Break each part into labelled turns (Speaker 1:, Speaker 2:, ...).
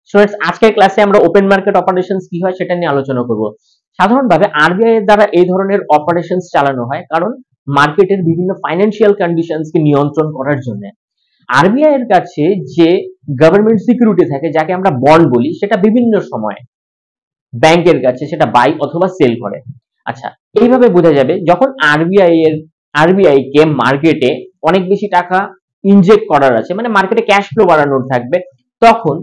Speaker 1: Students, আজকের ক্লাসে আমরা ওপেন মার্কেট অপারেশনস কি হয় সেটা নিয়ে আলোচনা করব। সাধারণভাবে আরবিআই এর দ্বারা এই ধরনের অপারেশনস চালানো হয় কারণ মার্কেটের বিভিন্ন ফাইন্যান্সিয়াল কন্ডিশনস কে নিয়ন্ত্রণ করার জন্য। আরবিআই এর কাছে যে গভর্নমেন্ট সিকিউরিটি থাকে, যাকে আমরা বন্ড বলি, সেটা বিভিন্ন সময় ব্যাংকের কাছে সেটা বাই অথবা সেল করে। আচ্ছা, এইভাবে বোঝা যাবে যখন আরবিআই কে মার্কেটে অনেক বেশি টাকা ইনজেক্ট করার আছে, মানে মার্কেটে ক্যাশ ফ্লো বাড়ানোর থাকবে, তখন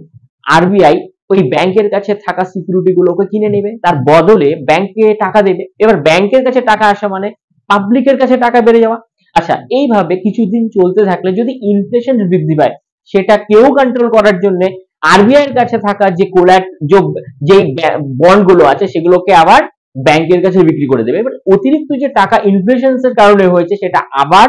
Speaker 1: আরবিআই ওই ব্যাংকের কাছে থাকা সিকিউরিটি গুলোকে কিনে নেবে, তার বদলে ব্যাংকে টাকা দেবে। এবার ব্যাংকের কাছে টাকা আসা মানে পাবলিকের কাছে টাকা বেড়ে যাওয়া। আচ্ছা, এইভাবে কিছুদিন চলতে থাকলে যদি ইনফ্লেশন বৃদ্ধি পায়, সেটা কেউ কন্ট্রোল করার জন্য আরবিআই এর কাছে থাকা যে বন্ড গুলো আছে সেগুলোকে আবার ব্যাংকের কাছে বিক্রি করে দেবে। এবার অতিরিক্ত যে টাকা ইনফ্লেশন এর কারণে হয়েছে সেটা আবার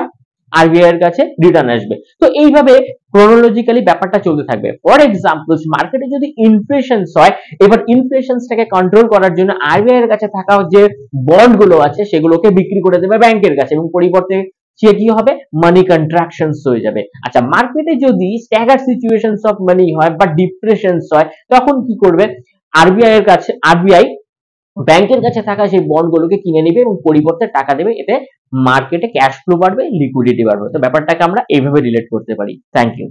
Speaker 1: আরবিআই এর কাছে রিটার্ন আসবে। তো এইভাবে ক্রোনোলজিক্যালি ব্যাপারটা চলতে থাকবে। ফর এক্সাম্পল, মার্কেটে যদি ইনফ্লেশনস হয়, এবার ইনফ্লেশনসটাকে কন্ট্রোল করার জন্য আরবিআই এর কাছে থাকা যে বন্ড গুলো আছে সেগুলোকে বিক্রি করে দেবে ব্যাংকের কাছে, এবং পরিবর্তে সে কি হবে, মানি কন্ট্রাকশনস হয়ে যাবে। আচ্ছা, মার্কেটে যদি স্ট্যাগার সিচুয়েশনস অফ মানি হয় বা ডিপ্রেশনস হয়, তখন কি করবে আরবিআই ব্যাংকের কাছে থাকা সেই বন্ড গুলোকে কিনে নেবে এবং পরিবর্তে টাকা দেবে। এতে মার্কেটে ক্যাশ ফ্লো বাড়বে, লিকুইডিটি বাড়বে। তো ব্যাপারটাকে আমরা এইভাবে রিলেট করতে পারি। Thank you.